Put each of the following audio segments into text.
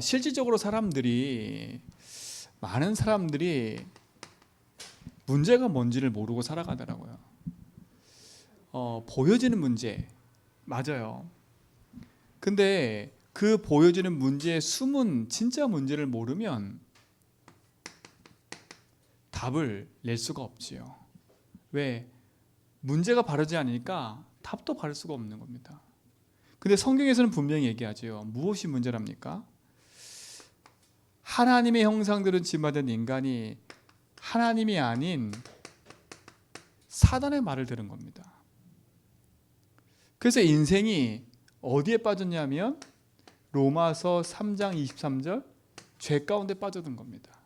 실질적으로 많은 사람들이 문제가 뭔지를 모르고 살아가더라고요. 보여지는 문제 맞아요. 근데 그 보여지는 문제의 숨은 진짜 문제를 모르면 답을 낼 수가 없지요. 왜? 문제가 바르지 않으니까 답도 바를 수가 없는 겁니다. 근데 성경에서는 분명히 얘기하죠. 무엇이 문제랍니까? 하나님의 형상대로 지음받은 인간이 하나님이 아닌 사단의 말을 들은 겁니다. 그래서 인생이 어디에 빠졌냐면 로마서 3장 23절 죄 가운데 빠져든 겁니다.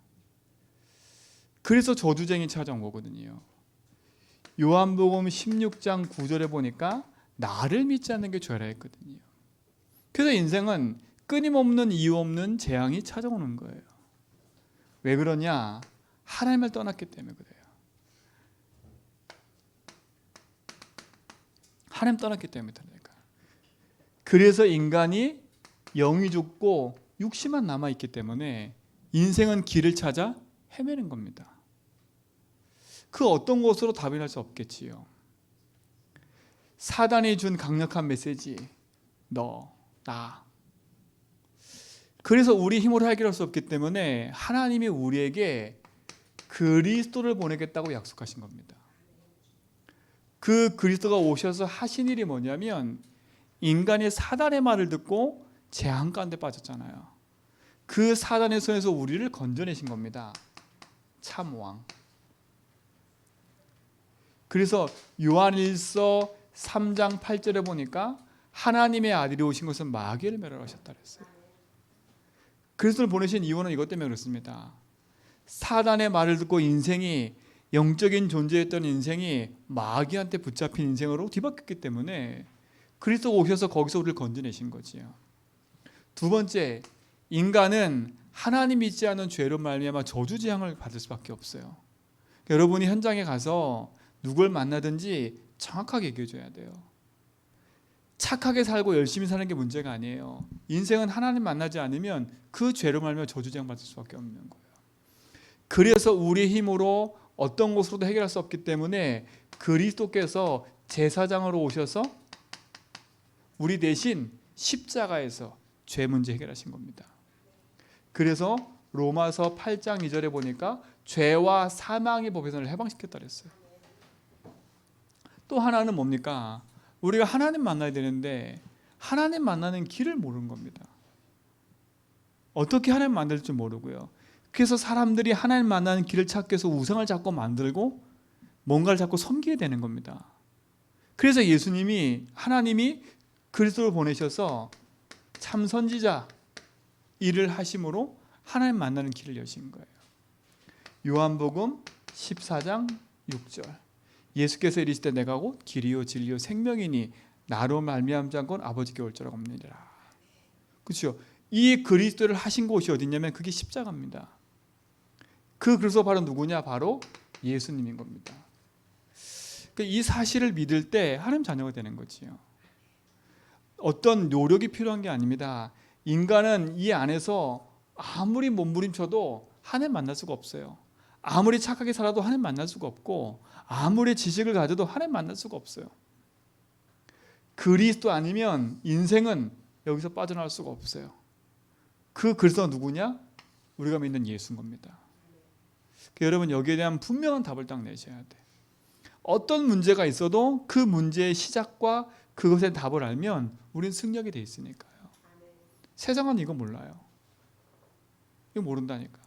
그래서 저주쟁이 찾아온 거거든요. 요한복음 16장 9절에 보니까 나를 믿지 않는 게 죄라 했거든요. 그래서 인생은 끊임없는 이유 없는 재앙이 찾아오는 거예요. 왜 그러냐? 하나님을 떠났기 때문에 그래요. 하나님 떠났기 때문에 그러니까. 그래서 인간이 영이 죽고 육신만 남아있기 때문에 인생은 길을 찾아 헤매는 겁니다. 그 어떤 것으로 답이 날 수 없겠지요. 사단이 준 강력한 메시지, 너, 나. 그래서 우리 힘으로 해결할 수 없기 때문에 하나님이 우리에게 그리스도를 보내겠다고 약속하신 겁니다. 그 그리스도가 오셔서 하신 일이 뭐냐면 인간이 사단의 말을 듣고 재앙 가운데 빠졌잖아요. 그 사단의 손에서 우리를 건져내신 겁니다. 참 왕. 그래서 요한일서 3장 8절에 보니까 하나님의 아들이 오신 것은 마귀를 멸하셨다 그랬어요. 그리스도를 보내신 이유는 이것 때문에 그렇습니다. 사단의 말을 듣고 인생이 영적인 존재였던 인생이 마귀한테 붙잡힌 인생으로 뒤바뀌었기 때문에 그리스도가 오셔서 거기서 우리를 건져내신 거지요. 두 번째, 인간은 하나님 믿지 않는 죄로 말미암아 저주재앙을 받을 수밖에 없어요. 여러분이 현장에 가서 누굴 만나든지 정확하게 얘기해 줘야 돼요. 착하게 살고 열심히 사는 게 문제가 아니에요. 인생은 하나님 만나지 않으면 그 죄로 말미암아 저주재앙 받을 수밖에 없는 거예요. 그래서 우리의 힘으로 어떤 것으로도 해결할 수 없기 때문에 그리스도께서 제사장으로 오셔서 우리 대신 십자가에서 죄 문제 해결하신 겁니다. 그래서 로마서 8장 2절에 보니까 죄와 사망의 법에서 해방시켰다 그랬어요. 또 하나는 뭡니까? 우리가 하나님 만나야 되는데 하나님 만나는 길을 모르는 겁니다. 어떻게 하나님 만날 줄 모르고요. 그래서 사람들이 하나님 만나는 길을 찾기 위해서 우상을 자꾸 만들고 뭔가를 자꾸 섬기게 되는 겁니다. 그래서 하나님이 그리스도를 보내셔서 참 선지자 일을 하심으로 하나님 만나는 길을 여신 거예요. 요한복음 14장 6절 예수께서 이르시되 내가 곧 길이요 진리요 생명이니 나로 말미암지 않고는 아버지께 올 자가 없느니라. 그렇죠? 이 그리스도를 하신 곳이 어디냐면 그게 십자가입니다. 그 그리스도 바로 누구냐? 바로 예수님인 겁니다. 이 사실을 믿을 때 하나님 자녀가 되는 거지요. 어떤 노력이 필요한 게 아닙니다. 인간은 이 안에서 아무리 몸부림쳐도 하나님 만날 수가 없어요. 아무리 착하게 살아도 하나님 만날 수가 없고 아무리 지식을 가져도 하나님 만날 수가 없어요. 그리스도 아니면 인생은 여기서 빠져나올 수가 없어요. 그 그리스도가 누구냐? 우리가 믿는 예수인 겁니다. 여러분 여기에 대한 분명한 답을 딱 내셔야 돼. 어떤 문제가 있어도 그 문제의 시작과 그것의 답을 알면 우리는 승리하게 돼 있으니까요. 세상은 이거 몰라요. 이거 모른다니까.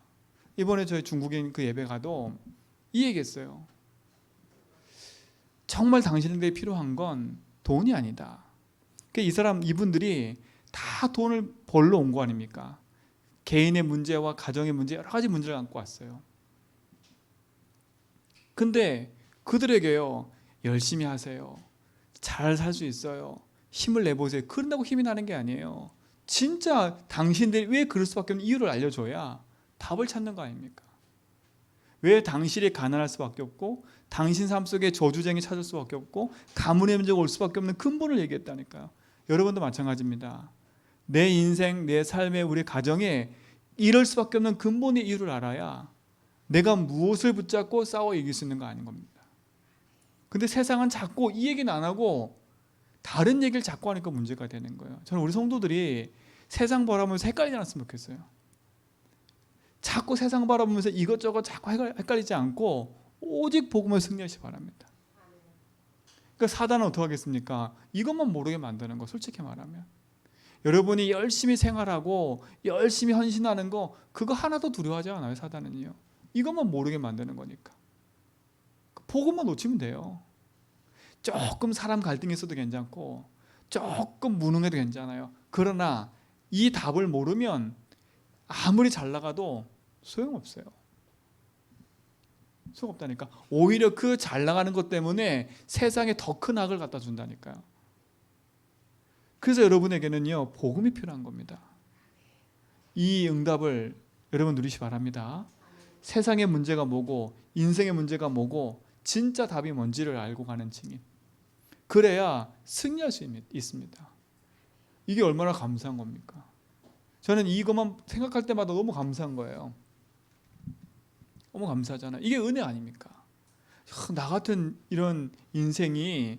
이번에 저희 중국인 그 예배 가도 이 얘기했어요. 정말 당신들에게 필요한 건 돈이 아니다. 이분들이 다 돈을 벌러 온 거 아닙니까? 개인의 문제와 가정의 문제 여러 가지 문제를 안고 왔어요. 근데 그들에게요, 열심히 하세요. 잘 살 수 있어요. 힘을 내보세요. 그런다고 힘이 나는 게 아니에요. 진짜 당신들이 왜 그럴 수밖에 없는 이유를 알려줘야 답을 찾는 거 아닙니까? 왜 당신이 가난할 수밖에 없고 당신 삶 속에 저주쟁이 찾을 수밖에 없고 가문의 문제가 올 수밖에 없는 근본을 얘기했다니까요. 여러분도 마찬가지입니다. 내 인생, 내 삶에, 우리 가정에 이럴 수밖에 없는 근본의 이유를 알아야 내가 무엇을 붙잡고 싸워 이길 수 있는 거 아닌 겁니다. 근데 세상은 자꾸 이 얘기는 안 하고 다른 얘기를 자꾸 하니까 문제가 되는 거예요. 저는 우리 성도들이 세상 바라보면서 헷갈리지 않았으면 좋겠어요. 자꾸 세상 바라보면서 이것저것 자꾸 헷갈리지 않고 오직 복음을 승리하시기 바랍니다. 그러니까 사단은 어떻게 하겠습니까? 이것만 모르게 만드는 거, 솔직히 말하면. 여러분이 열심히 생활하고 열심히 헌신하는 거, 그거 하나도 두려워하지 않아요, 사단은요. 이것만 모르게 만드는 거니까. 복음만 놓치면 돼요. 조금 사람 갈등이 있어도 괜찮고 조금 무능해도 괜찮아요. 그러나 이 답을 모르면 아무리 잘 나가도 소용없어요. 소용없다니까. 오히려 그 잘 나가는 것 때문에 세상에 더 큰 악을 갖다 준다니까요. 그래서 여러분에게는요, 복음이 필요한 겁니다. 이 응답을 여러분 누리시 바랍니다. 세상의 문제가 뭐고 인생의 문제가 뭐고 진짜 답이 뭔지를 알고 가는 증인. 그래야 승리할 수 있습니다. 이게 얼마나 감사한 겁니까? 저는 이것만 생각할 때마다 너무 감사한 거예요. 너무 감사하잖아요. 이게 은혜 아닙니까? 나 같은 이런 인생이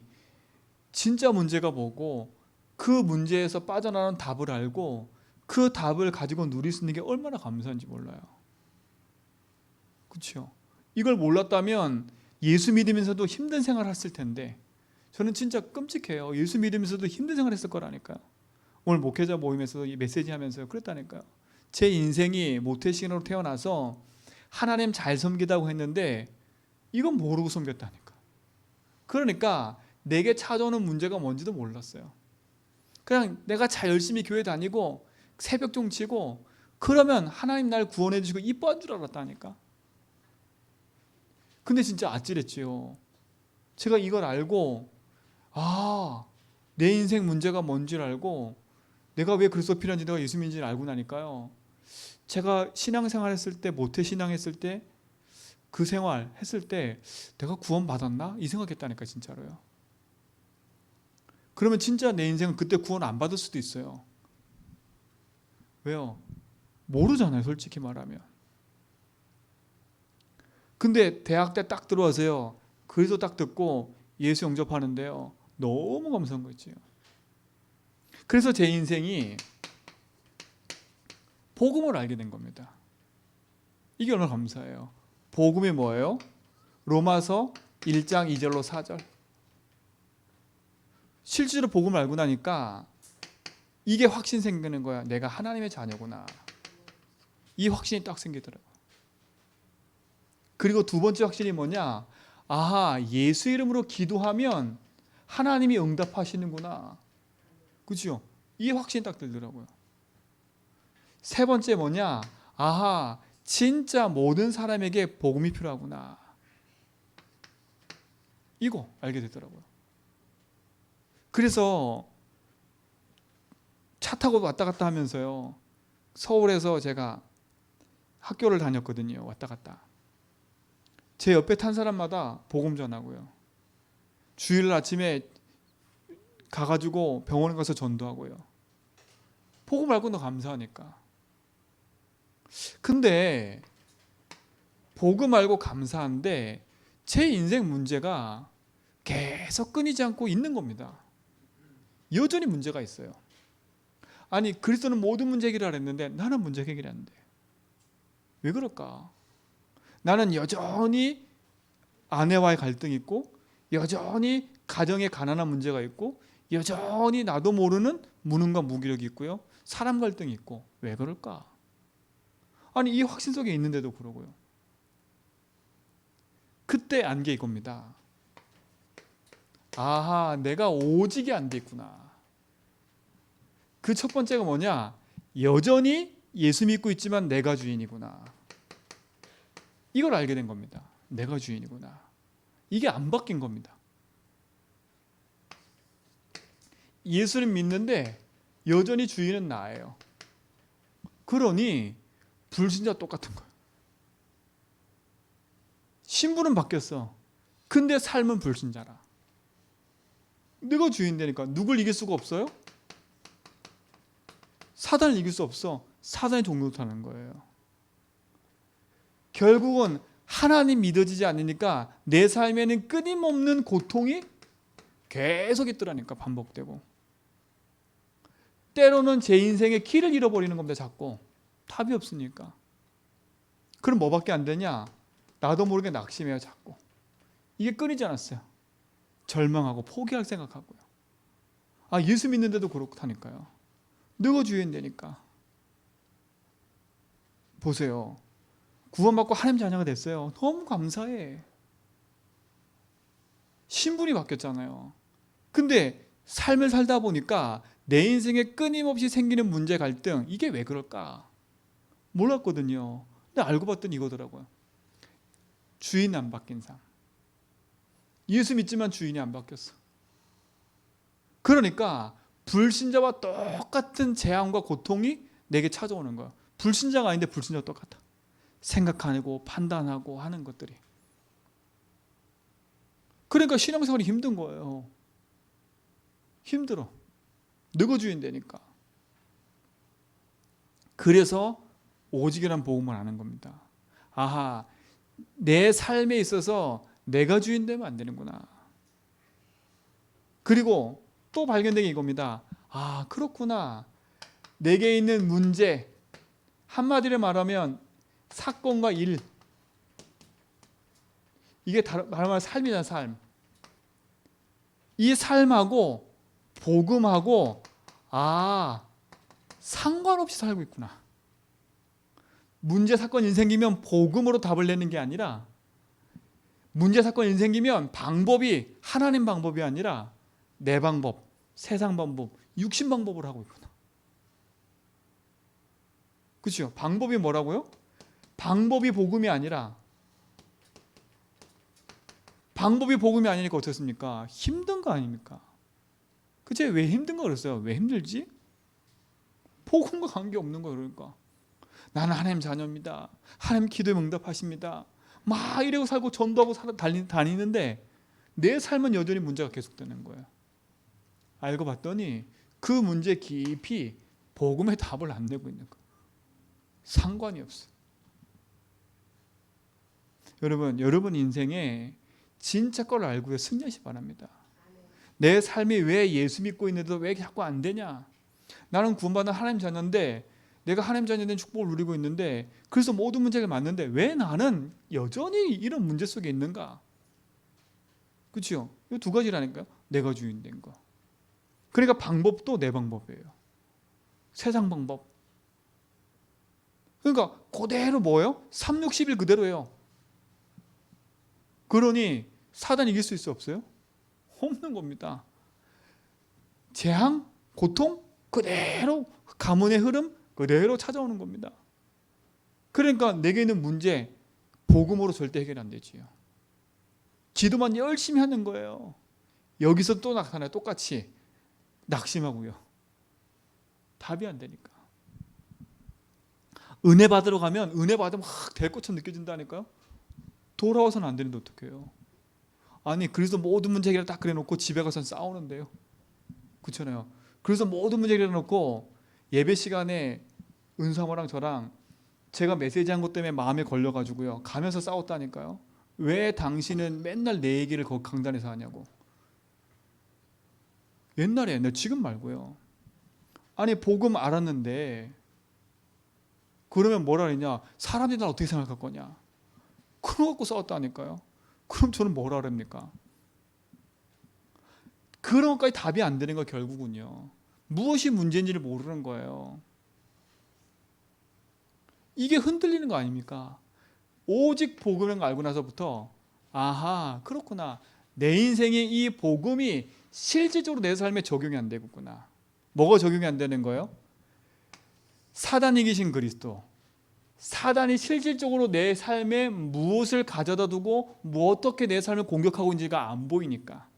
진짜 문제가 뭐고 그 문제에서 빠져나가는 답을 알고 그 답을 가지고 누릴 수 있는 게 얼마나 감사한지 몰라요. 그렇죠? 이걸 몰랐다면 예수 믿으면서도 힘든 생활을 했을 텐데, 저는 진짜 끔찍해요. 예수 믿으면서도 힘든 생활을 했을 거라니까요. 오늘 목회자 모임에서 이 메시지 하면서 그랬다니까요. 제 인생이 모태신으로 태어나서 하나님 잘 섬기다고 했는데 이건 모르고 섬겼다니까. 그러니까 내게 찾아오는 문제가 뭔지도 몰랐어요. 그냥 내가 잘 열심히 교회 다니고 새벽종 치고 그러면 하나님 날 구원해 주시고 이뻐한 줄 알았다니까. 근데 진짜 아찔했지요. 제가 이걸 알고 내 인생 문제가 뭔지를 알고 내가 왜 그리스도 필요한지, 내가 예수 믿는지를 알고 나니까요. 제가 신앙생활 했을 때, 모태신앙 했을 때, 그 생활 했을 때 내가 구원 받았나? 이 생각했다니까, 진짜로요. 그러면 진짜 내 인생은 그때 구원 안 받을 수도 있어요. 왜요? 모르잖아요, 솔직히 말하면. 근데 대학 때 딱 들어와서요, 그리스도 딱 듣고 예수 영접하는데요, 너무 감사한 거지요. 그래서 제 인생이 복음을 알게 된 겁니다. 이게 얼마나 감사해요. 복음이 뭐예요? 로마서 1장 2절로 4절. 실제로 복음을 알고 나니까 이게 확신 생기는 거야. 내가 하나님의 자녀구나. 이 확신이 딱 생기더라고요. 그리고 두 번째 확신이 뭐냐? 예수 이름으로 기도하면 하나님이 응답하시는구나. 그렇죠? 이 확신이 딱 들더라고요. 세 번째 뭐냐? 진짜 모든 사람에게 복음이 필요하구나. 이거 알게 되더라고요. 그래서 차 타고 왔다 갔다 하면서요, 서울에서 제가 학교를 다녔거든요. 왔다 갔다. 제 옆에 탄 사람마다 복음 전하고요. 주일 아침에 가가지고 병원에 가서 전도하고요. 복음 알고도 감사하니까. 근데 복음 알고 감사한데 제 인생 문제가 계속 끊이지 않고 있는 겁니다. 여전히 문제가 있어요. 아니, 그리스도는 모든 문제 해결을 했는데 나는 문제 해결이 안 돼. 왜 그럴까? 나는 여전히 아내와의 갈등이 있고, 여전히 가정에 가난한 문제가 있고, 여전히 나도 모르는 무능과 무기력이 있고요, 사람 갈등이 있고. 왜 그럴까? 아니, 이 확신 속에 있는데도 그러고요. 그때 안 게 이겁니다. 내가 오직이 안 돼 있구나. 그 첫 번째가 뭐냐? 여전히 예수 믿고 있지만 내가 주인이구나. 이걸 알게 된 겁니다. 내가 주인이구나. 이게 안 바뀐 겁니다. 예수를 믿는데 여전히 주인은 나예요. 그러니 불신자 똑같은 거예요. 신분은 바뀌었어. 근데 삶은 불신자라. 내가 주인 되니까 누굴 이길 수가 없어요? 사단을 이길 수 없어. 사단의 종로를 타는 거예요. 결국은 하나님 믿어지지 않으니까 내 삶에는 끊임없는 고통이 계속 있더라니까. 반복되고. 때로는 제 인생의 길을 잃어버리는 겁니다. 자꾸. 답이 없으니까. 그럼 뭐밖에 안 되냐? 나도 모르게 낙심해요. 자꾸. 이게 끊이지 않았어요. 절망하고 포기할 생각하고요. 아, 예수 믿는데도 그렇다니까요. 누가 주인되니까. 보세요. 구원받고 하나님 자녀가 됐어요. 너무 감사해. 신분이 바뀌었잖아요. 근데 삶을 살다 보니까 내 인생에 끊임없이 생기는 문제, 갈등, 이게 왜 그럴까? 몰랐거든요. 근데 알고 봤더니 이거더라고요. 주인 안 바뀐 삶. 예수 믿지만 주인이 안 바뀌었어. 그러니까 불신자와 똑같은 재앙과 고통이 내게 찾아오는 거야. 불신자가 아닌데 불신자와 똑같아. 생각하고 판단하고 하는 것들이. 그러니까 신앙생활이 힘든 거예요. 힘들어. 너가 주인 되니까. 그래서 오직이란 복음을 아는 겁니다. 아하, 내 삶에 있어서 내가 주인 되면 안 되는구나. 그리고 또 발견된 게 이겁니다. 아, 그렇구나. 내게 있는 문제, 한마디로 말하면 사건과 일, 이게 말하면 삶이잖아. 삶. 이 삶하고 복음하고 상관없이 살고 있구나. 문제 사건이 생기면 복음으로 답을 내는 게 아니라, 문제 사건이 생기면 방법이 하나님 방법이 아니라 내 방법, 세상 방법, 육신 방법을 하고 있구나. 그렇죠? 방법이 뭐라고요? 방법이 복음이 아니라, 방법이 복음이 아니니까 어떻습니까? 힘든 거 아닙니까? 그치? 왜 힘든 거 그랬어요? 왜 힘들지? 복음과 관계없는 거. 그러니까 나는 하나님 자녀입니다. 하나님 기도에 응답하십니다. 막 이러고 살고 전도하고 다니는데 내 삶은 여전히 문제가 계속되는 거예요. 알고 봤더니 그 문제 깊이 복음의 답을 안 내고 있는 거예요. 상관이 없어요. 여러분 인생에 진짜 걸 알고요. 승리하시 바랍니다. 내 삶이 왜 예수 믿고 있는데도 왜 자꾸 안 되냐? 나는 구원받은 하나님 자녀인데, 내가 하나님 자녀된 축복을 누리고 있는데, 그래서 모든 문제가 많은데 왜 나는 여전히 이런 문제 속에 있는가? 그렇죠? 이 두 가지라니까요. 내가 주인 된 거. 그러니까 방법도 내 방법이에요. 세상 방법. 그러니까 그대로 뭐예요? 3, 60일 그대로예요. 그러니 사단 이길 수 있어 없어요? 없는 겁니다. 재앙, 고통 그대로, 가문의 흐름 그대로 찾아오는 겁니다. 그러니까 내게 있는 문제 복음으로 절대 해결 안 되지요. 기도만 열심히 하는 거예요. 여기서 또 나타나요. 똑같이 낙심하고요. 답이 안 되니까. 은혜 받으러 가면 은혜 받으면 막 될 것처럼 느껴진다니까요. 돌아와서는 안 되는데 어떡해요? 아니, 그래서 모든 문제 해결 딱 그래놓고 집에 가서 싸우는데요. 그렇잖아요. 그래서 모든 문제 해결해놓고 예배 시간에 은사모랑 저랑 제가 메시지한 것 때문에 마음에 걸려가지고요. 가면서 싸웠다니까요. 왜 당신은 맨날 내 얘기를 거기 강단에서 하냐고. 옛날에, 지금 말고요. 아니, 복음 알았는데 그러면 뭐라 그러냐? 사람들이 날 어떻게 생각할 거냐? 그거 갖고 싸웠다니까요. 그럼 저는 뭐라 그럽니까? 그런 것까지 답이 안 되는 거 결국은요. 무엇이 문제인지를 모르는 거예요. 이게 흔들리는 거 아닙니까? 오직 복음을 알고 나서부터 아하, 그렇구나. 내 인생에 이 복음이 실질적으로 내 삶에 적용이 안 되겠구나. 뭐가 적용이 안 되는 거예요? 사단이 이기신 그리스도. 사단이 실질적으로 내 삶에 무엇을 가져다 두고 어떻게 내 삶을 공격하고 있는지가 안 보이니까,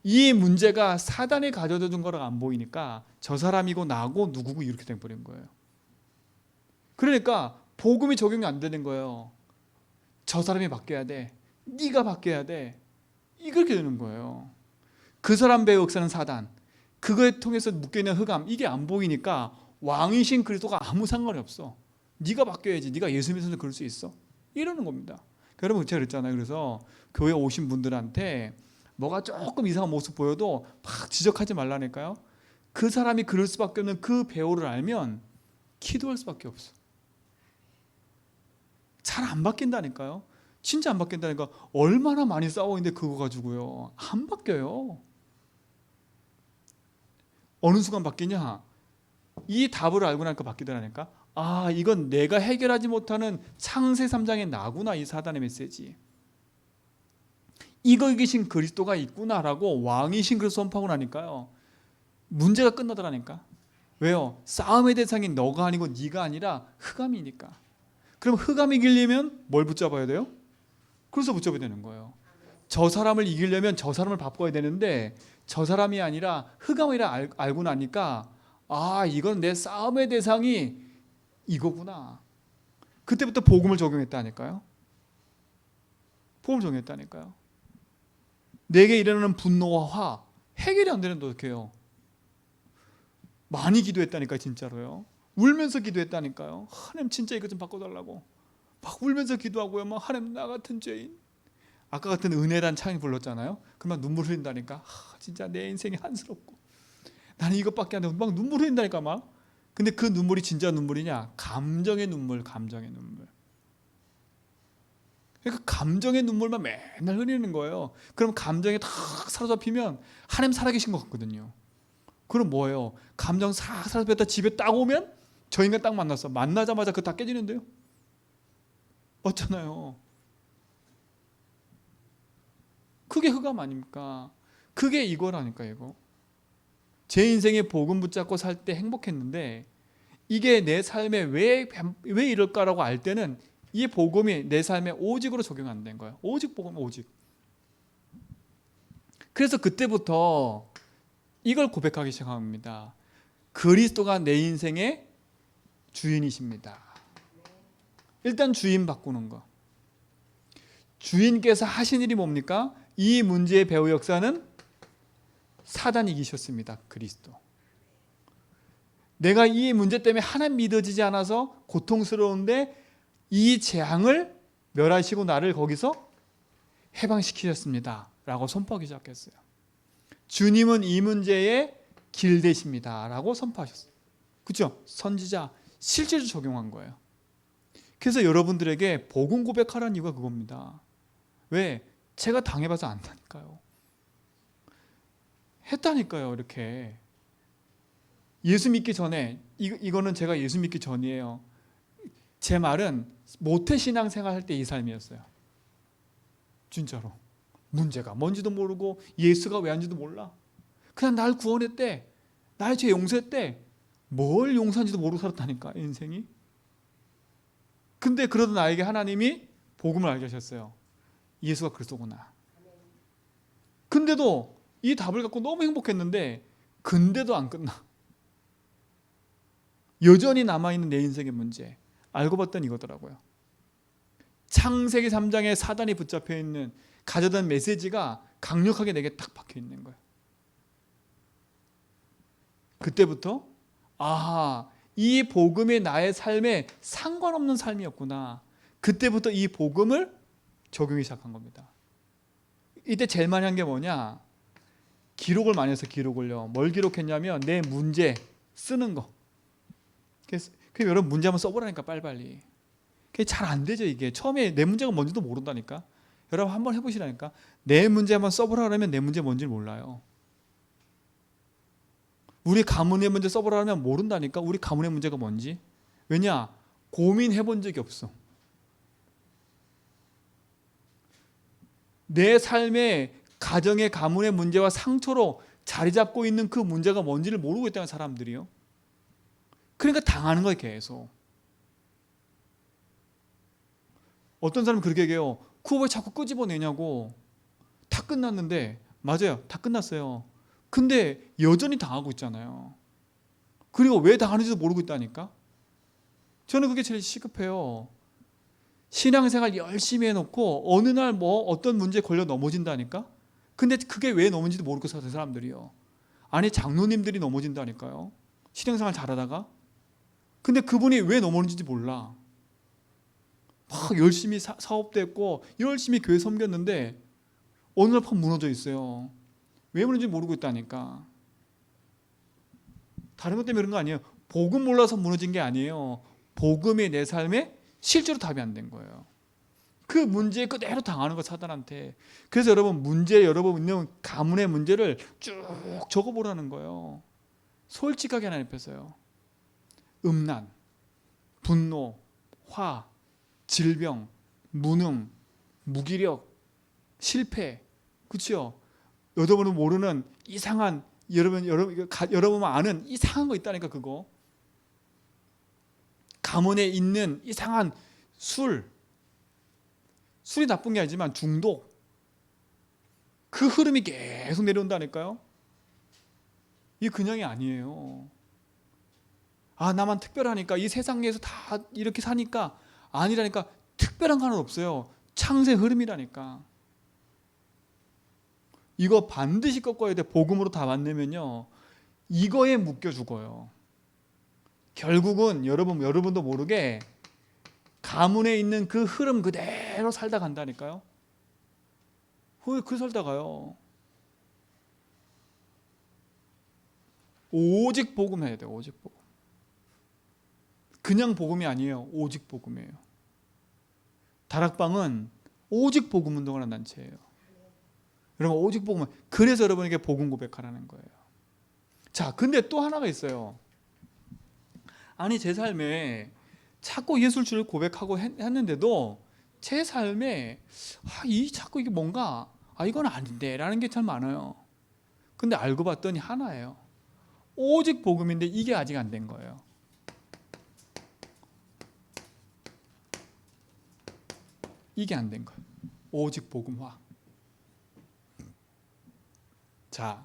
이 문제가 사단이 가져다 준 거라고 안 보이니까 저 사람이고 나고 누구고 이렇게 돼버린 거예요. 그러니까 복음이 적용이 안 되는 거예요. 저 사람이 바뀌어야 돼. 네가 바뀌어야 돼. 이렇게 되는 거예요. 그 사람 배의 역사는 사단, 그거에 통해서 묶여있는 흑암, 이게 안 보이니까 왕이신 그리스도가 아무 상관이 없어. 네가 바뀌어야지. 네가 예수 믿어서 그럴 수 있어. 이러는 겁니다. 여러분 제가 그랬잖아요. 그래서 교회 오신 분들한테 뭐가 조금 이상한 모습 보여도 막 지적하지 말라니까요. 그 사람이 그럴 수밖에 없는 그 배우를 알면 기도할 수밖에 없어. 잘 안 바뀐다니까요. 진짜 안 바뀐다니까. 얼마나 많이 싸워있는데 그거 가지고요. 안 바뀌어요. 어느 순간 바뀌냐? 이 답을 알고 나니까 바뀌더라니까. 아, 이건 내가 해결하지 못하는 창세 3장의 나구나, 이 사단의 메시지. 이거 이기신 그리스도가 있구나라고 왕이신 그리스도 선포하고 나니까요. 문제가 끝나더라니까. 왜요? 싸움의 대상이 너가 아니고 네가 아니라 흑암이니까. 그럼 흑암 이기려면 뭘 붙잡아야 돼요? 그래서 붙잡아야 되는 거예요. 저 사람을 이기려면 저 사람을 바꿔야 되는데 저 사람이 아니라 흑암이라 알고 나니까 아, 이건 내 싸움의 대상이 이거구나. 그때부터 복음을 적용했다니까요. 복음을 적용했다니까요. 내게 일어나는 분노와 화 해결이 안 되는데 어떻게 해요? 많이 기도했다니까요. 진짜로요. 울면서 기도했다니까요. 하나님 진짜 이거 좀 바꿔달라고 막 울면서 기도하고요. 막 하나님 나 같은 죄인, 아까 같은 은혜란 창이 불렀잖아요. 그러면 눈물 흘린다니까. 진짜 내 인생이 한스럽고 나는 이것밖에 안 되고 막 눈물 흘린다니까 막. 근데 그 눈물이 진짜 눈물이냐? 감정의 눈물, 감정의 눈물. 그러니까 감정의 눈물만 맨날 흘리는 거예요. 그럼 감정에 다 사로잡히면 하나님 살아계신 것 같거든요. 그럼 뭐예요? 감정 싹 사로잡혔다 집에 딱 오면 저 인간 딱 만났어. 만나자마자 그거 다 깨지는데요. 맞잖아요. 그게 흑암 아닙니까? 그게 이거라니까 이거. 제 인생에 복음 붙잡고 살 때 행복했는데 이게 내 삶에 왜 이럴까라고 알 때는 이 복음이 내 삶에 오직으로 적용 안 된 거예요. 오직 복음, 오직. 그래서 그때부터 이걸 고백하기 시작합니다. 그리스도가 내 인생의 주인이십니다. 일단 주인 바꾸는 거. 주인께서 하신 일이 뭡니까? 이 문제의 배후 역사는 사단이 이기셨습니다. 그리스도. 내가 이 문제 때문에 하나님 믿어지지 않아서 고통스러운데 이 재앙을 멸하시고 나를 거기서 해방시키셨습니다. 라고 선포하기 시작했어요. 주님은 이 문제의 길 되십니다. 라고 선포하셨어요. 그렇죠? 선지자 실제로 적용한 거예요. 그래서 여러분들에게 복음 고백하라는 이유가 그겁니다. 왜? 제가 당해봐서 안다니까요. 했다니까요. 이렇게 예수 믿기 전에 이거는 제가 예수 믿기 전이에요. 제 말은 모태신앙생활 할 때 이 삶이었어요. 진짜로. 문제가 뭔지도 모르고 예수가 왜 하는지도 몰라. 그냥 날 구원했대. 나의 죄 용서했대. 뭘 용서한지도 모르고 살았다니까 인생이. 근데 그러던 나에게 하나님이 복음을 알게 하셨어요. 예수가 그리스도구나. 근데도 이 답을 갖고 너무 행복했는데 근데도 안 끝나. 여전히 남아있는 내 인생의 문제. 알고 봤더니 이거더라고요. 창세기 3장에 사단이 붙잡혀 있는 가져다 메시지가 강력하게 내게 딱 박혀 있는 거예요. 그때부터 아하, 이 복음이 나의 삶에 상관없는 삶이었구나. 그때부터 이 복음을 적용이 시작한 겁니다. 이때 제일 많이 한 게 뭐냐? 기록을 많이 해서 기록을요. 뭘 기록했냐면 내 문제 쓰는 거. 그래서 여러분 문제 한번 써보라니까 빨리빨리. 그게 잘 안 되죠 이게. 처음에 내 문제가 뭔지도 모른다니까. 여러분 한번 해보시라니까. 내 문제 한번 써보라 그러면 내 문제 뭔지 몰라요. 우리 가문의 문제 써보라 하면 모른다니까. 우리 가문의 문제가 뭔지. 왜냐? 고민해본 적이 없어. 내 삶의 가정의 가문의 문제와 상처로 자리 잡고 있는 그 문제가 뭔지를 모르고 있다는 사람들이요. 그러니까 당하는 거예요 계속. 어떤 사람은 그렇게 얘기해요. 그거 왜 자꾸 끄집어내냐고. 다 끝났는데. 맞아요. 다 끝났어요. 근데 여전히 당하고 있잖아요. 그리고 왜 당하는지도 모르고 있다니까. 저는 그게 제일 시급해요. 신앙생활 열심히 해놓고 어느 날 어떤 문제에 걸려 넘어진다니까. 근데 그게 왜 넘어진지도 모르고 사는 사람들이요. 아니 장로님들이 넘어진다니까요. 신앙생활 잘하다가. 근데 그분이 왜 넘어지는지 몰라. 막 열심히 사업도 했고 열심히 교회 섬겼는데 어느 날 팍 무너져 있어요. 왜 무너진지 모르고 있다니까. 다른 것 때문에 그런 거 아니에요. 복음 몰라서 무너진 게 아니에요. 복음이 내 삶에 실제로 답이 안 된 거예요. 그 문제에 그대로 당하는 거 사단한테. 그래서 여러분 여러분 있는 가문의 문제를 쭉 적어보라는 거예요. 솔직하게 하나님 앞에서요. 음란, 분노, 화, 질병, 무능, 무기력, 실패, 그렇죠? 여러분은 모르는 이상한 여러분 아는 이상한 거 있다니까. 그거 가문에 있는 이상한 술이 나쁜 게 아니지만 중독, 그 흐름이 계속 내려온다니까요. 이게 그냥이 아니에요. 아, 나만 특별하니까, 이 세상에서 다 이렇게 사니까. 아니라니까. 특별한 건 없어요. 창세 흐름이라니까. 이거 반드시 꺾어야 돼. 복음으로 다 만들면요, 이거에 묶여 죽어요. 결국은 여러분도 모르게 가문에 있는 그 흐름 그대로 살다 간다니까요. 그 살다가요. 오직 복음 해야 돼요. 오직 복음. 그냥 복음이 아니에요. 오직 복음이에요. 다락방은 오직 복음 운동을 하는 단체예요. 여러분, 오직 복음. 그래서 여러분에게 복음 고백하라는 거예요. 자, 근데 또 하나가 있어요. 아니, 제 삶에 자꾸 예술 주를 고백하고 했는데도 제 삶에 자꾸 이게 뭔가 이건 아닌데 라는 게 참 많아요. 근데 알고 봤더니 하나예요. 오직 복음인데 이게 아직 안 된 거예요. 이게 안 된 거예요. 오직 복음화. 자,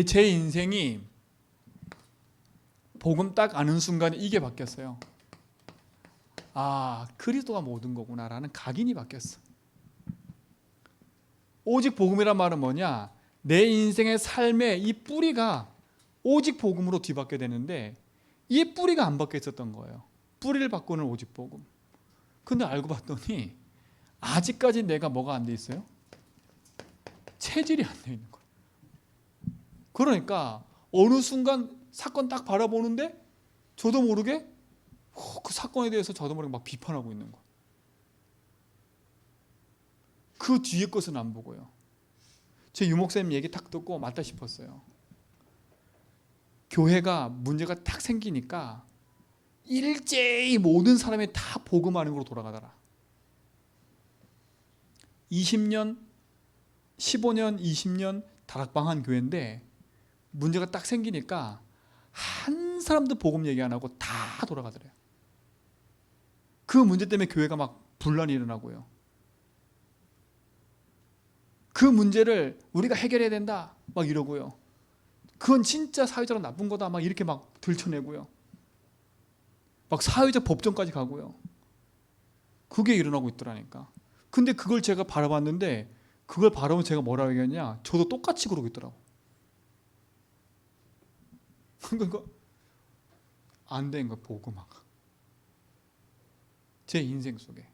제 인생이 복음 딱 아는 순간에 이게 바뀌었어요. 아, 그리스도가 모든 거구나라는 각인이 바뀌었어. 오직 복음이란 말은 뭐냐? 내 인생의 삶의 이 뿌리가 오직 복음으로 뒤바뀌어야 되는데 이 뿌리가 안 바뀌어 있었던 거예요. 뿌리를 바꾸는 오직 복음. 근데 알고 봤더니 아직까지 내가 뭐가 안 돼 있어요? 체질이 안 돼 있는 거예요. 그러니까 어느 순간 사건 딱 바라보는데 저도 모르게 그 사건에 대해서 저도 모르게 막 비판하고 있는 거예요. 그 뒤에 것은 안 보고요. 제 유목사님 얘기 딱 듣고 맞다 싶었어요. 교회가 문제가 딱 생기니까 일제히 모든 사람이 다 복음하는 걸로 돌아가더라. 20년, 15년, 20년 다락방한 교회인데 문제가 딱 생기니까 한 사람도 복음 얘기 안 하고 다 돌아가더래요. 그 문제 때문에 교회가 막 분란이 일어나고요. 그 문제를 우리가 해결해야 된다 막 이러고요. 그건 진짜 사회적으로 나쁜 거다 막 이렇게 막 들춰내고요. 막 사회적 법정까지 가고요. 그게 일어나고 있더라니까. 근데 그걸 제가 바라봤는데 그걸 바라보면 제가 뭐라고 얘기했냐, 저도 똑같이 그러고 있더라고. 그러니까 안 된 거야, 복음화가. 제 인생 속에.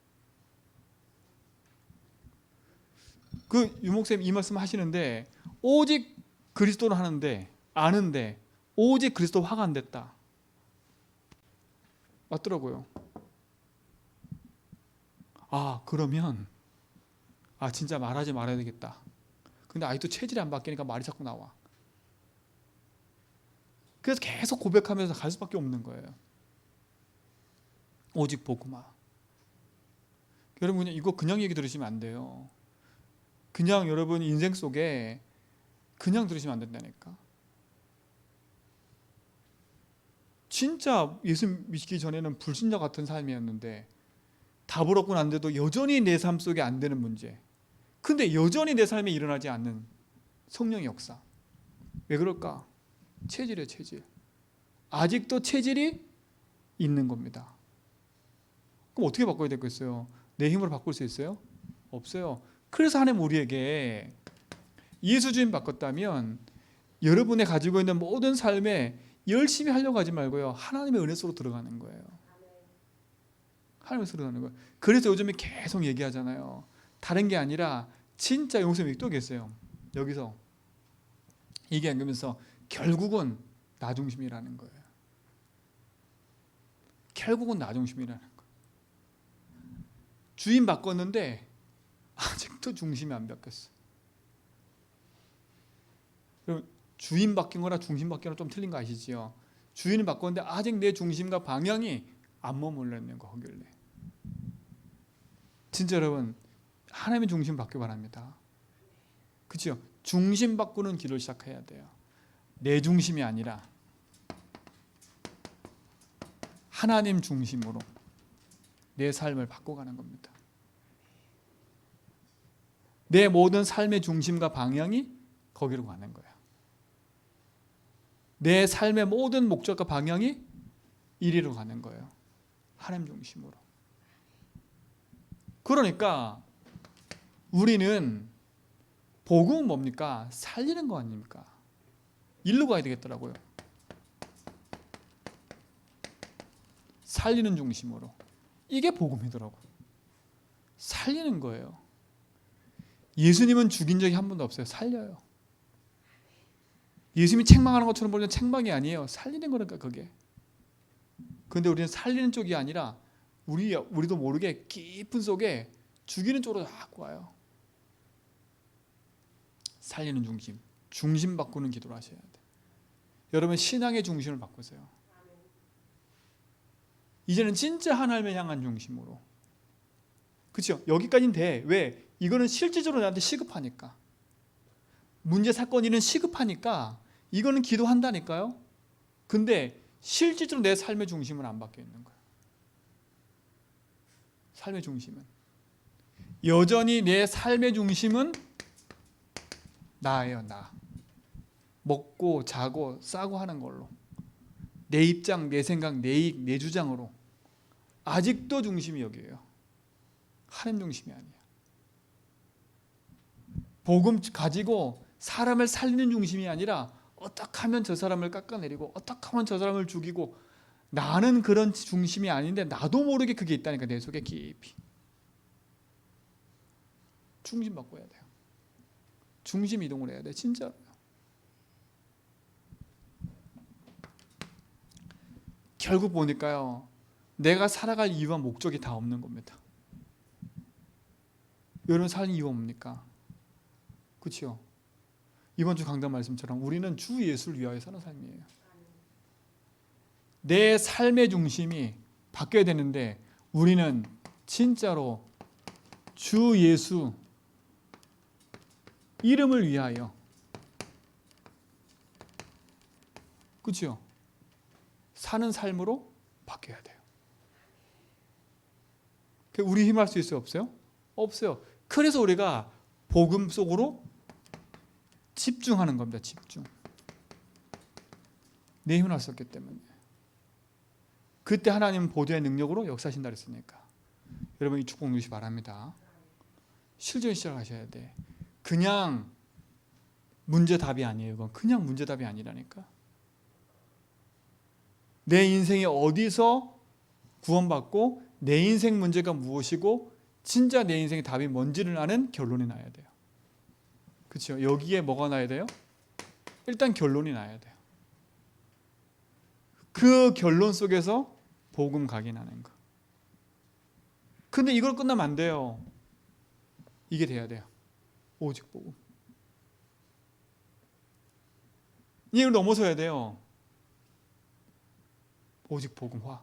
그 유목사님 이 말씀 하시는데 오직 그리스도를 하는데 아는데 오직 그리스도 화가 안 됐다. 맞더라고요. 그러면 진짜 말하지 말아야 되겠다. 근데 아직도 체질이 안 바뀌니까 말이 자꾸 나와. 그래서 계속 고백하면서 갈 수밖에 없는 거예요. 오직 복음화. 여러분, 이거 그냥 얘기 들으시면 안 돼요. 그냥 여러분 인생 속에 그냥 들으시면 안 된다니까. 진짜 예수 믿기 전에는 불신자 같은 삶이었는데 답을 얻고 난데도 여전히 내 삶 속에 안 되는 문제. 근데 여전히 내 삶에 일어나지 않는 성령의 역사. 왜 그럴까? 체질이에요, 체질. 아직도 체질이 있는 겁니다. 그럼 어떻게 바꿔야 되겠어요? 내 힘으로 바꿀 수 있어요? 없어요. 그래서 하나님 우리에게 예수 주님 바꿨다면 여러분이 가지고 있는 모든 삶에 열심히 하려고 하지 말고요. 하나님의 은혜 속으로 들어가는 거예요. 하나님의 속으로 들어가는 거예요. 그래서 요즘에 계속 얘기하잖아요. 다른 게 아니라 진짜 용서님이 또 계세요. 여기서 얘기하면서 결국은 나 중심이라는 거예요. 결국은 나 중심이라는 거예요. 주인 바꿨는데 아직도 중심이 안 바뀌었어. 주인 바뀐 거나 중심 바뀐 거랑 좀 틀린 거 아시지요? 주인을 바꿨는데 아직 내 중심과 방향이 안 머물러 있는 거길래. 진짜 여러분, 하나님의 중심 바뀌기 바랍니다. 그렇죠? 중심 바꾸는 길을 시작해야 돼요. 내 중심이 아니라 하나님 중심으로 내 삶을 바꿔가는 겁니다. 내 모든 삶의 중심과 방향이 거기로 가는 거예요. 내 삶의 모든 목적과 방향이 이리로 가는 거예요. 하나님 중심으로. 그러니까 우리는 복음은 뭡니까? 살리는 거 아닙니까? 일로 가야 되겠더라고요. 살리는 중심으로. 이게 복음이더라고요. 살리는 거예요. 예수님은 죽인 적이 한 번도 없어요. 살려요. 예수님이 책망하는 것처럼 보면 책망이 아니에요. 살리는 거니까 그게. 그런데 우리는 살리는 쪽이 아니라 우리도 모르게 깊은 속에 죽이는 쪽으로 자꾸 와요. 살리는 중심. 중심 바꾸는 기도를 하셔야 돼요. 여러분 신앙의 중심을 바꾸세요. 이제는 진짜 하나님을 향한 중심으로. 그렇죠? 여기까지는 돼. 왜? 이거는 실질적으로 나한테 시급하니까. 문제 사건 일은 시급하니까 이거는 기도한다니까요. 근데 실질적으로 내 삶의 중심은 안 바뀌어 있는 거예요. 삶의 중심은. 여전히 내 삶의 중심은 나예요. 나. 먹고 자고 싸고 하는 걸로. 내 입장, 내 생각, 내 이익, 내 주장으로. 아직도 중심이 여기예요. 하나님 중심이 아니에요. 복음 가지고 사람을 살리는 중심이 아니라 어떻게 하면 저 사람을 깎아내리고 어떻게 하면 저 사람을 죽이고 나는 그런 중심이 아닌데 나도 모르게 그게 있다니까 내 속에 깊이. 중심 바꿔야 돼요. 중심 이동을 해야 돼. 진짜로요. 결국 보니까요. 내가 살아갈 이유와 목적이 다 없는 겁니다. 여러분 사는 이유가 뭡니까? 그렇죠? 이번 주 강단 말씀처럼 우리는 주 예수를 위하여 사는 삶이에요. 내 삶의 중심이 바뀌어야 되는데 우리는 진짜로 주 예수 이름을 위하여, 그렇죠? 사는 삶으로 바뀌어야 돼요. 우리 힘할 수 있어요? 없어요? 없어요. 그래서 우리가 복음 속으로 집중하는 겁니다. 집중. 내 힘을 할 수 없기 때문에. 그때 하나님은 보좌의 능력으로 역사하신다 그랬으니까. 여러분 이 축복 누리시기 바랍니다. 실전 시작하셔야 돼. 그냥 문제 답이 아니에요. 이건 그냥 문제 답이 아니라니까. 내 인생이 어디서 구원받고 내 인생 문제가 무엇이고 진짜 내 인생의 답이 뭔지를 아는 결론이 나야 돼요. 그렇죠? 여기에 뭐가 나야 돼요? 일단 결론이 나야 돼요. 그 결론 속에서 복음 각인하는 거. 근데 이걸 끝나면 안 돼요. 이게 돼야 돼요. 오직 복음. 이걸 넘어서야 돼요. 오직 복음화.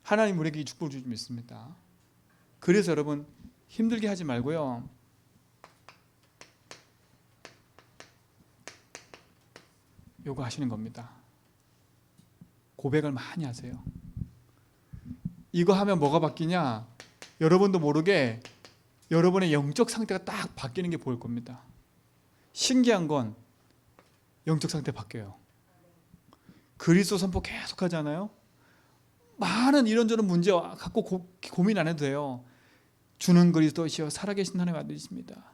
하나님 우리에게 이 축복을 주지 믿습니다. 그래서 여러분 힘들게 하지 말고요. 요거 하시는 겁니다. 고백을 많이 하세요. 이거 하면 뭐가 바뀌냐? 여러분도 모르게 여러분의 영적 상태가 딱 바뀌는 게 보일 겁니다. 신기한 건 영적 상태 바뀌어요. 그리스도 선포 계속 하잖아요. 많은 이런저런 문제 갖고 고민 안 해도 돼요. 주는 그리스도시여 살아계신 하나님 아들이십니다.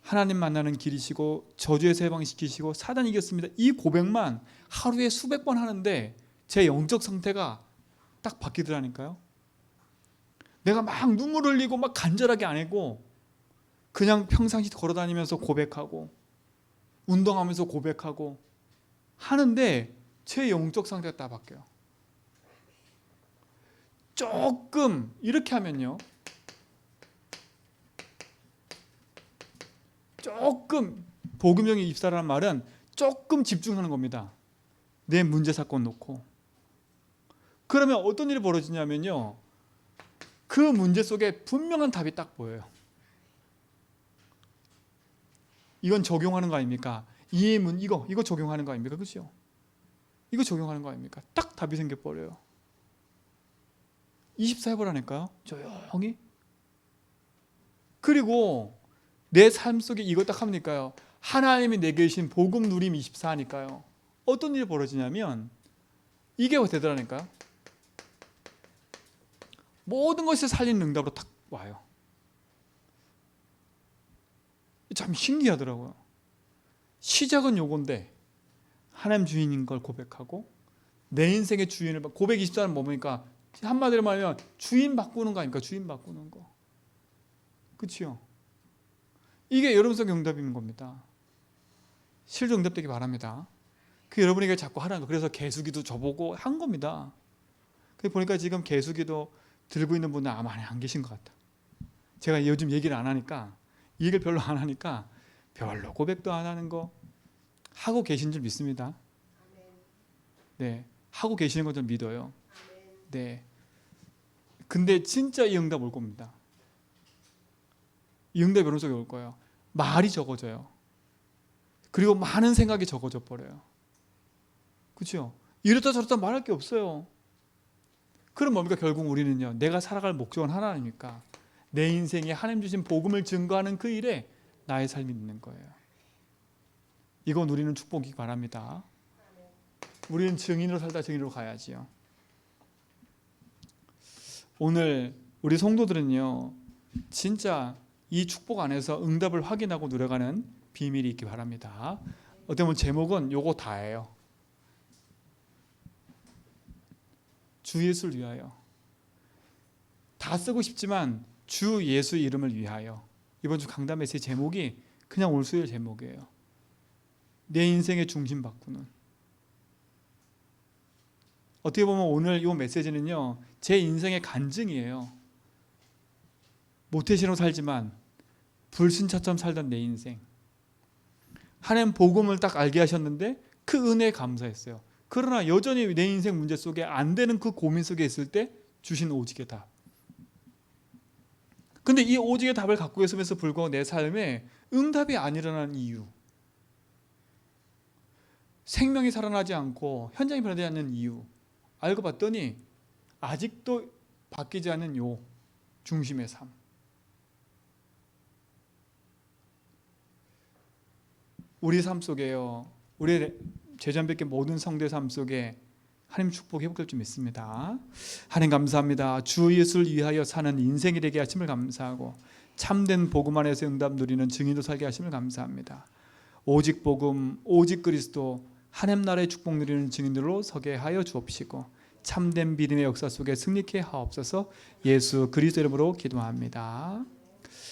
하나님 만나는 길이시고 저주에서 해방시키시고 사단 이겼습니다. 이 고백만 하루에 수백 번 하는데 제 영적 상태가 딱 바뀌더라니까요. 내가 막 눈물 흘리고 막 간절하게 안 하고 그냥 평상시 걸어다니면서 고백하고 운동하면서 고백하고 하는데 제 영적 상태가 딱 바뀌어요. 조금 이렇게 하면요, 조금 복음적인 입사라는 말은 조금 집중하는 겁니다. 내 문제 사건 놓고. 그러면 어떤 일이 벌어지냐면요, 그 문제 속에 분명한 답이 딱 보여요. 이건 적용하는 거 아닙니까? 이거 적용하는 거 아닙니까? 그렇죠? 이거 적용하는 거 아닙니까? 딱 답이 생겨버려요. 24해보라니까요. 조용히. 그리고 내 삶 속에 이거 딱 합니까요? 하나님이 내게 주신 복음 누림 24니까요. 어떤 일이 벌어지냐면 이게 되더라니까요. 모든 것을 살리는 응답으로 딱 와요. 참 신기하더라고요. 시작은 요건데 하나님 주인인 걸 고백하고 내 인생의 주인을 고백 24는 뭡니까? 한마디로 말하면 주인 바꾸는 거 아닙니까? 주인 바꾸는 거. 그렇죠? 이게 여러분 속의 응답인 겁니다. 실제 응답되기 바랍니다. 그 여러분에게 자꾸 하라는 거. 그래서 개수기도 저보고 한 겁니다. 보니까 지금 개수기도 들고 있는 분은 아마 안 계신 것 같다. 제가 요즘 얘기를 안 하니까, 이 얘기를 별로 안 하니까 별로 고백도 안 하는 거 하고 계신 줄 믿습니다. 네, 하고 계시는 건 좀 믿어요. 네. 근데 진짜 이 응답 올 겁니다. 이 응답 여러분 속에 올 거예요. 말이 적어져요. 그리고 많은 생각이 적어져 버려요. 그렇죠? 이렇다 저렇다 말할 게 없어요. 그럼 뭡니까? 결국 우리는요, 내가 살아갈 목적은 하나니까 내 인생에 하나님 주신 복음을 증거하는 그 일에 나의 삶이 있는 거예요. 이거 누리는 축복이기 바랍니다. 우리는 증인으로 살다 증인으로 가야지요. 오늘 우리 성도들은요, 진짜 이 축복 안에서 응답을 확인하고 누려가는 비밀이 있기 바랍니다. 어떻게 보면 제목은 요거 다예요. 주 예수를 위하여. 다 쓰고 싶지만 주 예수 이름을 위하여. 이번 주 강단 메시지 제목이 그냥 올 수요일 제목이에요. 내 인생의 중심 바꾸는. 어떻게 보면 오늘 이 메시지는요, 제 인생의 간증이에요. 모태신으로 살지만 불신자처럼 살던 내 인생. 하나님 복음을 딱 알게 하셨는데 그 은혜에 감사했어요. 그러나 여전히 내 인생 문제 속에 안 되는 그 고민 속에 있을 때 주신 오직의 답. 근데 이 오직의 답을 갖고 있음에도 불구하고 내 삶에 응답이 안 일어나는 이유, 생명이 살아나지 않고 현장이 변하지 않는 이유, 알고 봤더니 아직도 바뀌지 않는 요 중심의 삶. 우리 삶 속에요, 우리 제자님께 모든 성도의 삶 속에 하나님 축복 회복될 줄 믿습니다. 하나님 감사합니다. 주 예수를 위하여 사는 인생이 되게 하심을 감사하고 참된 복음 안에서 응답 누리는 증인으로 살게 하심을 감사합니다. 오직 복음, 오직 그리스도, 하나님 나라의 축복 누리는 증인들로 서게 하여 주옵시고 참된 믿음의 역사 속에 승리케 하옵소서. 예수 그리스도 이름으로 기도합니다.